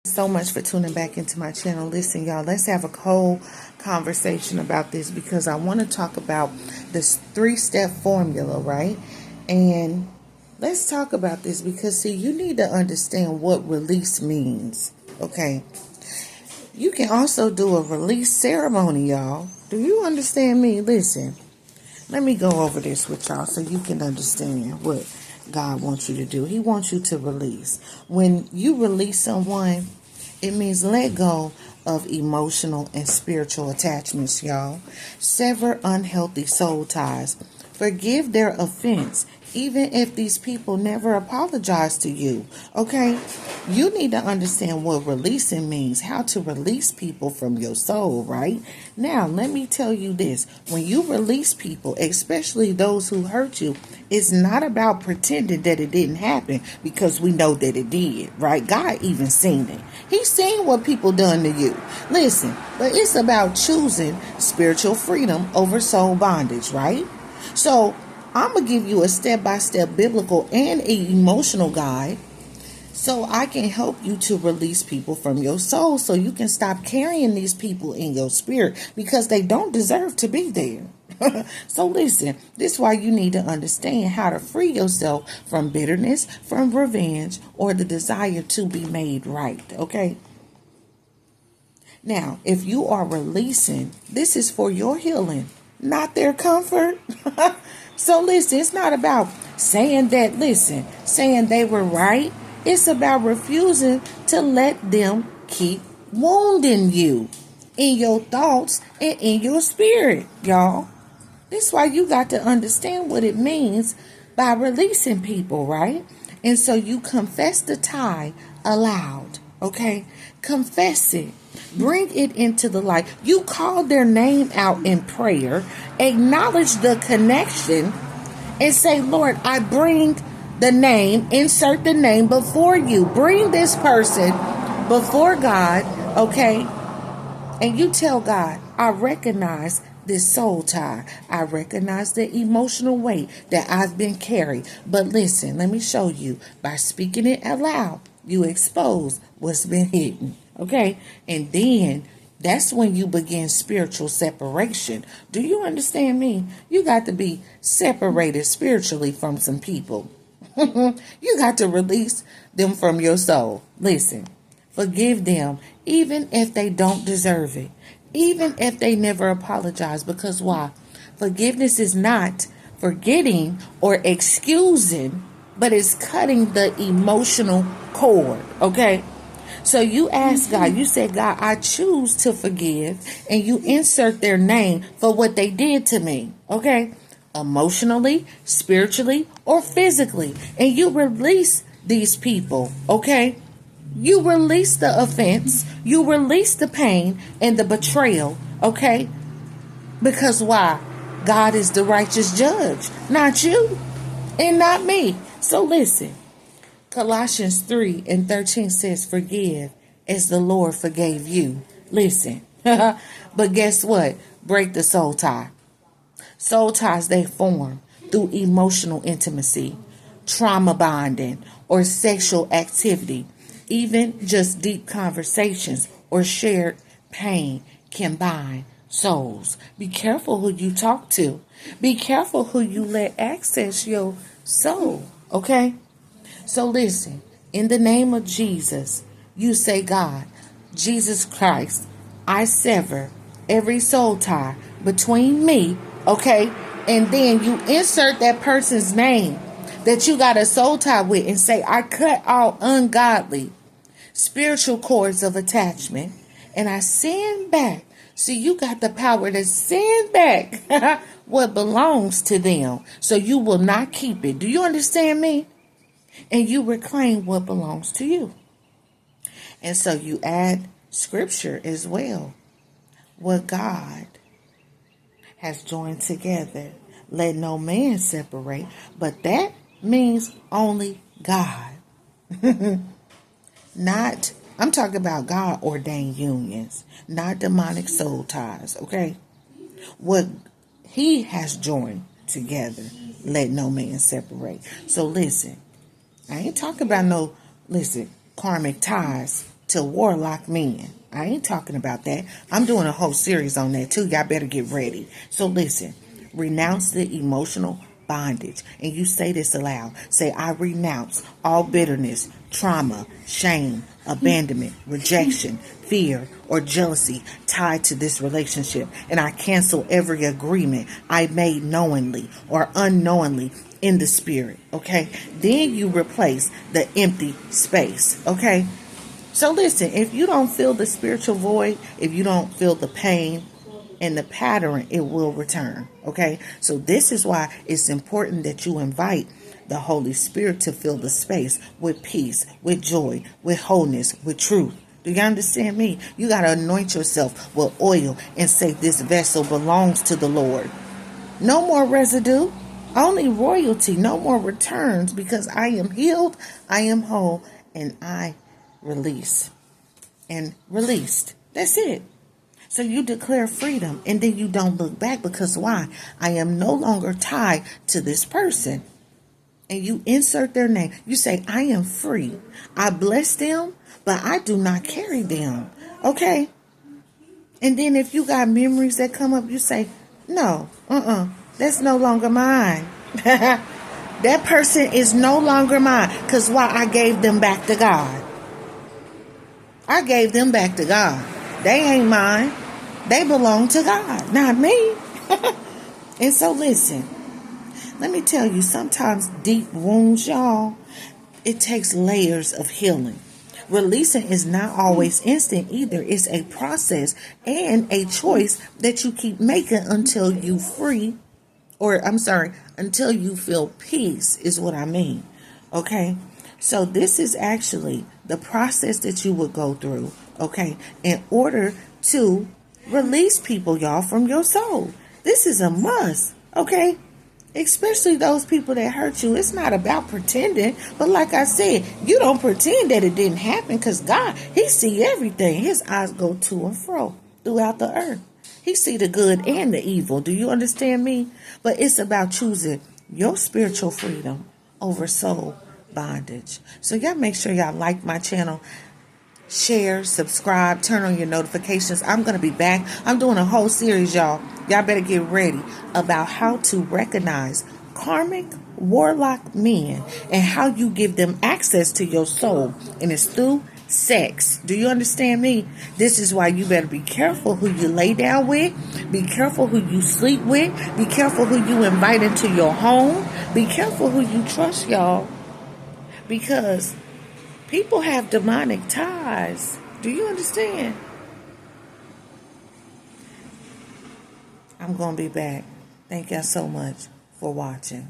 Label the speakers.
Speaker 1: So much for tuning back into my channel. Listen, y'all, let's have a whole conversation about this because I want to talk about this 3-step formula, right? And let's talk about this because, see, you need to understand what release means, okay? You can also do a release ceremony, y'all. Do you understand me? Listen, let me go over this with y'all so you can understand what God wants you to do. He wants you to release. When you release someone, it means let go of emotional and spiritual attachments, y'all. Sever unhealthy soul ties. Forgive their offense, even if these people never apologize to you, okay? You need to understand what releasing means, how to release people from your soul, right? Now, let me tell you this. When you release people, especially those who hurt you, it's not about pretending that it didn't happen because we know that it did, right? God even seen it. He's seen what people done to you. Listen, but it's about choosing spiritual freedom over soul bondage, right? So I'm going to give you a step-by-step biblical and emotional guide so I can help you to release people from your soul so you can stop carrying these people in your spirit because they don't deserve to be there. So listen, this is why you need to understand how to free yourself from bitterness, from revenge, or the desire to be made right, okay? Now, if you are releasing, this is for your healing, not their comfort. So listen, it's not about saying they were right. It's about refusing to let them keep wounding you in your thoughts and in your spirit, y'all. This is why you got to understand what it means by releasing people, right? And so you confess the tie aloud, okay? Confess it. Bring it into the light. You call their name out in prayer. Acknowledge the connection and say, Lord, I bring the name, insert the name before you. Bring this person before God, okay? And you tell God, I recognize this soul tie. I recognize the emotional weight that I've been carried. But listen, let me show you. By speaking it aloud, you expose what's been hidden. Okay? And then that's when you begin spiritual separation. Do you understand me? You got to be separated spiritually from some people. You got to release them from your soul. Listen, forgive them even if they don't deserve it. Even if they never apologize. Because why? Forgiveness is not forgetting or excusing, but it's cutting the emotional cord. Okay? So you ask God, you say, God, I choose to forgive, and you insert their name for what they did to me. Okay? Emotionally, spiritually, or physically. And you release these people. Okay? You release the offense, you release the pain and the betrayal, okay? Because why? God is the righteous judge, not you and not me. So listen, Colossians 3:13 says, forgive as the Lord forgave you. Listen, but guess what? Break the soul tie. Soul ties, they form through emotional intimacy, trauma bonding, or sexual activity. Even just deep conversations or shared pain can bind souls. Be careful who you talk to. Be careful who you let access your soul. Okay? So listen, in the name of Jesus, you say, God, Jesus Christ, I sever every soul tie between me, okay? And then you insert that person's name that you got a soul tie with and say, I cut all ungodly spiritual cords of attachment and I send back. See, you got the power to send back what belongs to them. So you will not keep it. Do you understand me? And you reclaim what belongs to you. And so you add scripture as well. What God has joined together, let no man separate. But that means only God. Not, I'm talking about God ordained unions, not demonic soul ties, okay? What he has joined together, let no man separate. So listen, I ain't talking about karmic ties. to warlock men. I ain't talking about that. I'm doing a whole series on that too. Y'all better get ready. So listen, renounce the emotional bondage. And you say this aloud. Say, I renounce all bitterness, trauma, shame, abandonment, rejection, fear, or jealousy tied to this relationship. And I cancel every agreement I made knowingly or unknowingly in the spirit. Okay? Then you replace the empty space. Okay? So listen, if you don't feel the spiritual void, if you don't feel the pain and the pattern, it will return. Okay? So this is why it's important that you invite the Holy Spirit to fill the space with peace, with joy, with wholeness, with truth. Do you understand me? You got to anoint yourself with oil and say this vessel belongs to the Lord. No more residue, only royalty, no more returns, because I am healed, I am whole, and I release and released. That's it. So you declare freedom and then you don't look back, because why? I am no longer tied to this person. And you insert their name. You say, I am free. I bless them, but I do not carry them. Okay? And then if you got memories that come up, you say, no, that's no longer mine. That person is no longer mine. Because why? I gave them back to God. I gave them back to God. They ain't mine. They belong to God, not me. And so listen, let me tell you, sometimes deep wounds, y'all, it takes layers of healing. Releasing is not always instant either. It's a process and a choice that you keep making until you free, until you feel peace is what I mean. Okay? So this is actually the process that you would go through, okay, in order to release people, y'all, from your soul. This is a must, okay? Especially those people that hurt you. It's not about pretending, but like I said, you don't pretend that it didn't happen, because God, He see everything. His eyes go to and fro throughout the earth. He see the good and the evil. Do you understand me? But it's about choosing your spiritual freedom over soul bondage. So y'all make sure y'all like my channel, share, subscribe, turn on your notifications. I'm going to be back. I'm doing a whole series, y'all. Y'all better get ready about how to recognize karmic warlock men and how you give them access to your soul. And it's through sex. Do you understand me? This is why you better be careful who you lay down with. Be careful who you sleep with. Be careful who you invite into your home. Be careful who you trust, y'all. Because people have demonic ties. Do you understand? I'm going to be back. Thank y'all so much for watching.